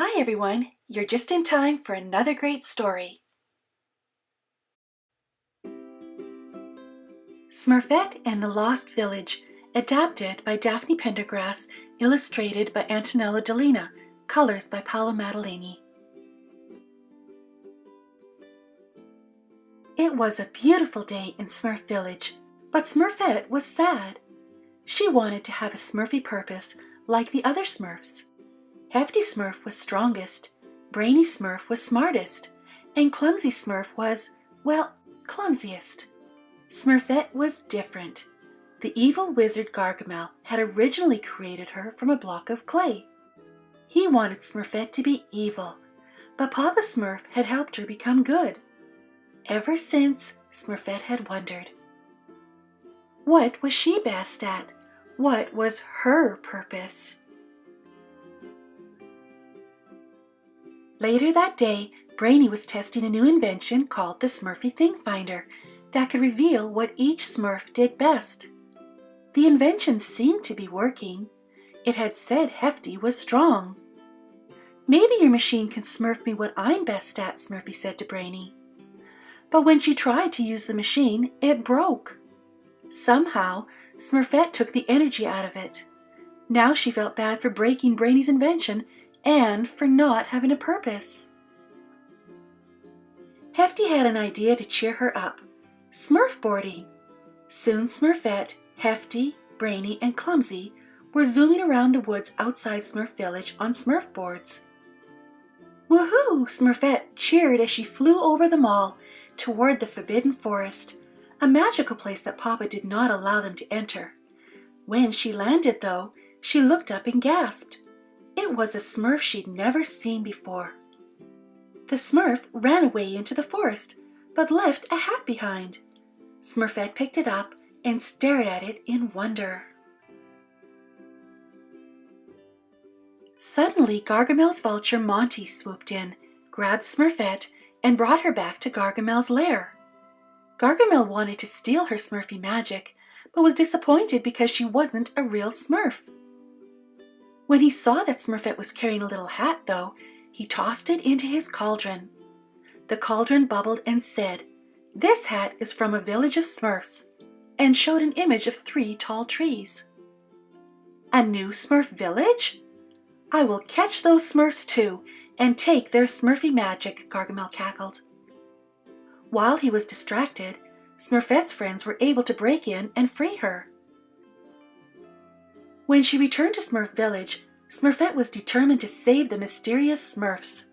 Hi everyone, you're just in time for another great story. Smurfette and the Lost Village, adapted by Daphne Pendergrass, illustrated by Antonella Dalena, colors by Paolo Maddaleni. It was a beautiful day in Smurf Village, but Smurfette was sad. She wanted to have a Smurfy purpose like the other Smurfs. Hefty Smurf was strongest, Brainy Smurf was smartest, and Clumsy Smurf was, well, clumsiest. Smurfette was different. The evil wizard Gargamel had originally created her from a block of clay. He wanted Smurfette to be evil, but Papa Smurf had helped her become good. Ever since, Smurfette had wondered. What was she best at? What was her purpose? Later that day, Brainy was testing a new invention called the Smurfy Thing Finder that could reveal what each Smurf did best. The invention seemed to be working. It had said Hefty was strong. Maybe your machine can Smurf me what I'm best at, Smurfy said to Brainy. But when she tried to use the machine, it broke. Somehow, Smurfette took the energy out of it. Now she felt bad for breaking Brainy's invention and for not having a purpose. Hefty had an idea to cheer her up. Smurfboarding. Soon Smurfette, Hefty, Brainy, and Clumsy were zooming around the woods outside Smurf Village on Smurfboards. Woohoo! Smurfette cheered as she flew over them all toward the Forbidden Forest, a magical place that Papa did not allow them to enter. When she landed, though, she looked up and gasped. It was a Smurf she'd never seen before. The Smurf ran away into the forest, but left a hat behind. Smurfette picked it up and stared at it in wonder. Suddenly, Gargamel's vulture Monty swooped in, grabbed Smurfette, and brought her back to Gargamel's lair. Gargamel wanted to steal her Smurfy magic, but was disappointed because she wasn't a real Smurf. When he saw that Smurfette was carrying a little hat, though, he tossed it into his cauldron. The cauldron bubbled and said, "This hat is from a village of Smurfs," and showed an image of 3 tall trees. A new Smurf village? I will catch those Smurfs too, and take their Smurfy magic, Gargamel cackled. While he was distracted, Smurfette's friends were able to break in and free her. When she returned to Smurf Village, Smurfette was determined to save the mysterious Smurfs.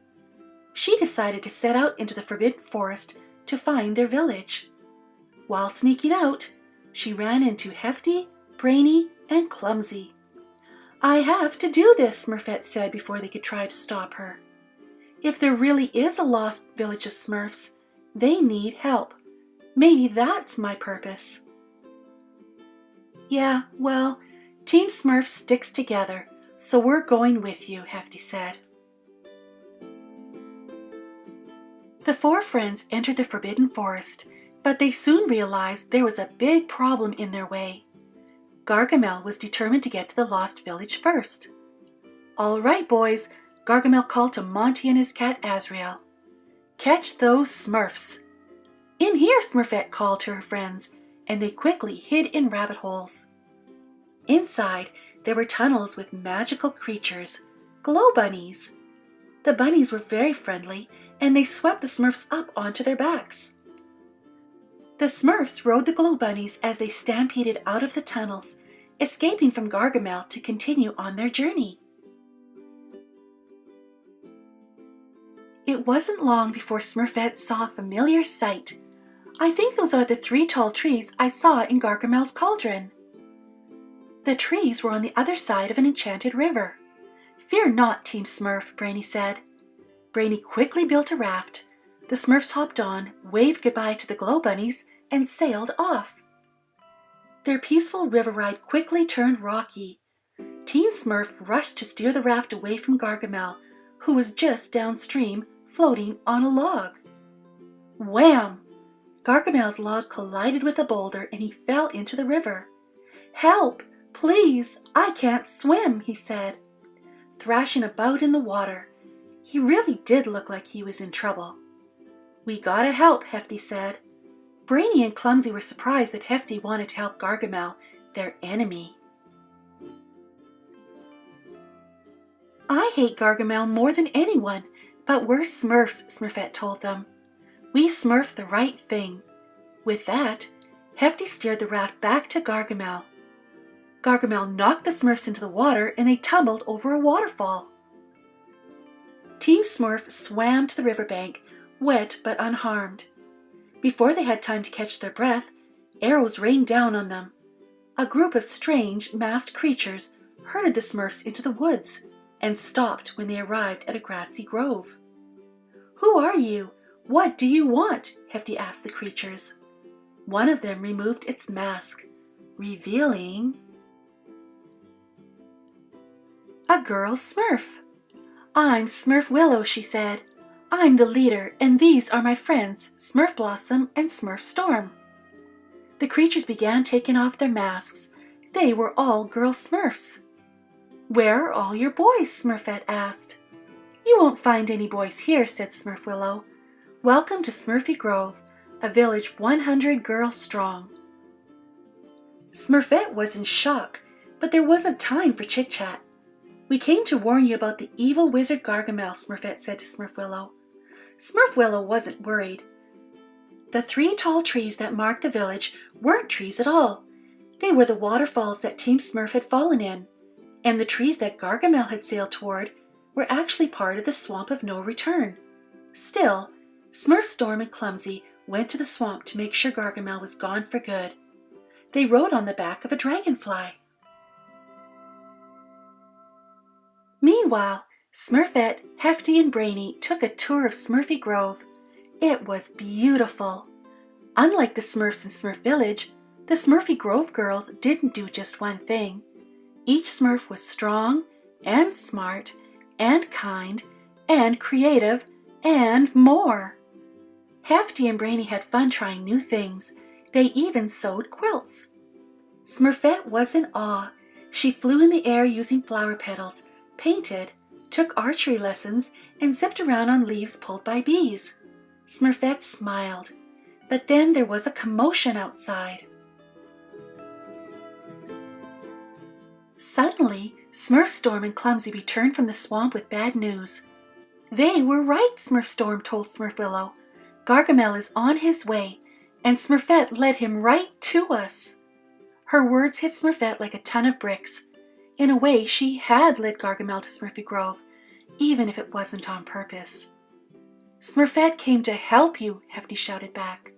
She decided to set out into the Forbidden Forest to find their village. While sneaking out, she ran into Hefty, Brainy, and Clumsy. "I have to do this," Smurfette said before they could try to stop her. "If there really is a lost village of Smurfs, they need help. Maybe that's my purpose." "Yeah, well, Team Smurf sticks together, so we're going with you," Hefty said. The 4 friends entered the Forbidden Forest, but they soon realized there was a big problem in their way. Gargamel was determined to get to the Lost Village first. "All right, boys," Gargamel called to Monty and his cat Azrael. "Catch those Smurfs." "In here," Smurfette called to her friends, and they quickly hid in rabbit holes. Inside, there were tunnels with magical creatures, glow bunnies. The bunnies were very friendly, and they swept the Smurfs up onto their backs. The Smurfs rode the glow bunnies as they stampeded out of the tunnels, escaping from Gargamel to continue on their journey. It wasn't long before Smurfette saw a familiar sight. "I think those are the 3 tall trees I saw in Gargamel's cauldron." The trees were on the other side of an enchanted river. "Fear not, Team Smurf," Brainy said. Brainy quickly built a raft. The Smurfs hopped on, waved goodbye to the glow bunnies, and sailed off. Their peaceful river ride quickly turned rocky. Teen Smurf rushed to steer the raft away from Gargamel, who was just downstream, floating on a log. Wham! Gargamel's log collided with a boulder and he fell into the river. "Help! Please! I can't swim," he said. Thrashing about in the water, He really did look like he was in trouble. "We gotta help," Hefty said. Brainy and Clumsy were surprised that Hefty wanted to help Gargamel, their enemy. "I hate Gargamel more than anyone, but we're Smurfs," Smurfette told them. "We Smurf the right thing." With that, Hefty steered the raft back to Gargamel. Gargamel knocked the Smurfs into the water and they tumbled over a waterfall. Team Smurf swam to the riverbank, wet but unharmed. Before they had time to catch their breath, arrows rained down on them. A group of strange, masked creatures herded the Smurfs into the woods and stopped when they arrived at a grassy grove. "Who are you? What do you want?" Hefty asked the creatures. One of them removed its mask, revealing a girl Smurf. "I'm Smurf Willow," she said. "I'm the leader, and these are my friends, Smurf Blossom and Smurf Storm." The creatures began taking off their masks. They were all girl Smurfs. "Where are all your boys?" Smurfette asked. "You won't find any boys here," said Smurf Willow. "Welcome to Smurfy Grove, a village 100 girls strong." Smurfette was in shock, but there wasn't time for chit-chat. "We came to warn you about the evil wizard Gargamel," Smurfette said to Smurf Willow. Smurf Willow wasn't worried. The 3 tall trees that marked the village weren't trees at all. They were the waterfalls that Team Smurf had fallen in, and the trees that Gargamel had sailed toward were actually part of the Swamp of No Return. Still, Smurf Storm and Clumsy went to the swamp to make sure Gargamel was gone for good. They rode on the back of a dragonfly. Meanwhile, Smurfette, Hefty, and Brainy took a tour of Smurfy Grove. It was beautiful. Unlike the Smurfs in Smurf Village, the Smurfy Grove girls didn't do just one thing. Each Smurf was strong and smart and kind and creative and more. Hefty and Brainy had fun trying new things. They even sewed quilts. Smurfette was in awe. She flew in the air using flower petals, painted, took archery lessons, and zipped around on leaves pulled by bees. Smurfette smiled, but then there was a commotion outside. Suddenly, Smurf Storm and Clumsy returned from the swamp with bad news. "They were right," Smurf Storm told Smurf Willow. "Gargamel is on his way, and Smurfette led him right to us." Her words hit Smurfette like a ton of bricks. In a way, she had led Gargamel to Smurfy Grove, even if it wasn't on purpose. "Smurfette came to help you," Hefty shouted back.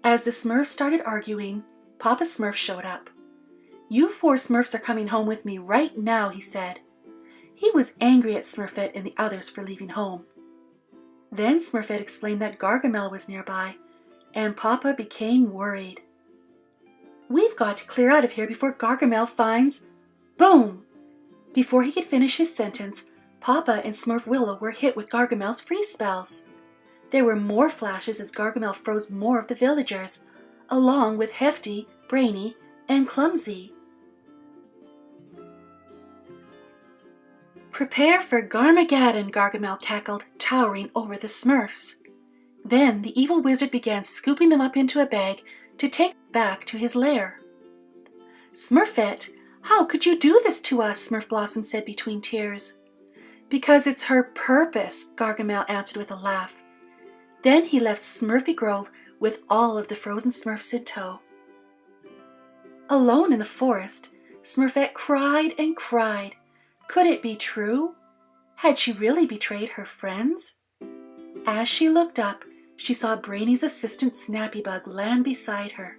As the Smurfs started arguing, Papa Smurf showed up. "You 4 Smurfs are coming home with me right now," he said. He was angry at Smurfette and the others for leaving home. Then Smurfette explained that Gargamel was nearby, and Papa became worried. "We've got to clear out of here before Gargamel finds—" Boom! Before he could finish his sentence, Papa and Smurf Willow were hit with Gargamel's freeze spells. There were more flashes as Gargamel froze more of the villagers, along with Hefty, Brainy, and Clumsy. "Prepare for Garmageddon," Gargamel cackled, towering over the Smurfs. Then the evil wizard began scooping them up into a bag to take back to his lair. "Smurfette, how could you do this to us?" Smurf Blossom said between tears. "Because it's her purpose," Gargamel answered with a laugh. Then he left Smurfy Grove with all of the frozen Smurfs in tow. Alone in the forest, Smurfette cried and cried. Could it be true? Had she really betrayed her friends? As she looked up, she saw Brainy's assistant Snappybug land beside her.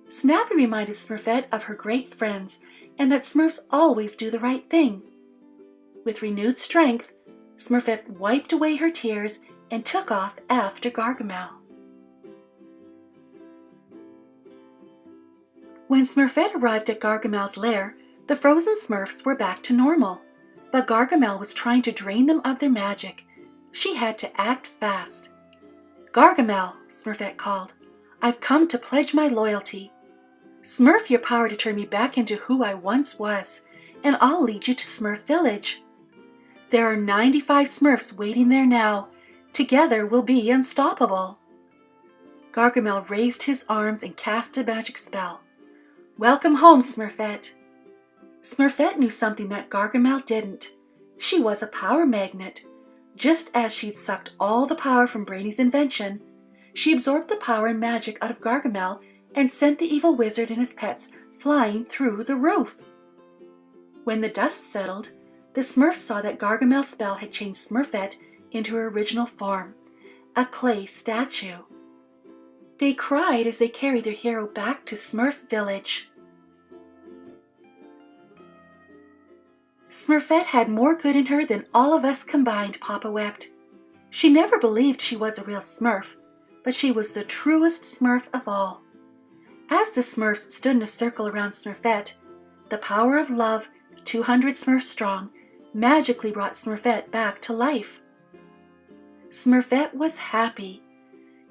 Snappy reminded Smurfette of her great friends and that Smurfs always do the right thing. With renewed strength, Smurfette wiped away her tears and took off after Gargamel. When Smurfette arrived at Gargamel's lair, the frozen Smurfs were back to normal, but Gargamel was trying to drain them of their magic. She had to act fast. "Gargamel," Smurfette called, "I've come to pledge my loyalty. Smurf your power to turn me back into who I once was, and I'll lead you to Smurf Village." There are 95 Smurfs waiting there now. Together we'll be unstoppable. Gargamel raised his arms and cast a magic spell. Welcome home, Smurfette. Smurfette knew something that Gargamel didn't. She was a power magnet. Just as she'd sucked all the power from Brainy's invention, she absorbed the power and magic out of Gargamel and sent the evil wizard and his pets flying through the roof. When the dust settled, the Smurfs saw that Gargamel's spell had changed Smurfette into her original form, a clay statue. They cried as they carried their hero back to Smurf Village. Smurfette had more good in her than all of us combined, Papa wept. She never believed she was a real Smurf, but she was the truest Smurf of all. As the Smurfs stood in a circle around Smurfette, the power of love, 200 Smurfs strong, magically brought Smurfette back to life. Smurfette was happy.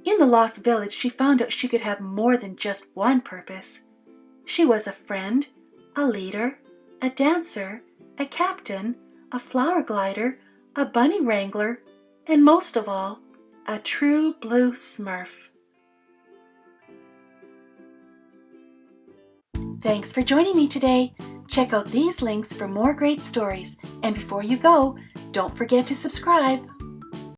In the lost village, she found out she could have more than just one purpose. She was a friend, a leader, a dancer, a captain, a flower glider, a bunny wrangler, and most of all, a true blue Smurf. Thanks for joining me today. Check out these links for more great stories. And before you go, don't forget to subscribe.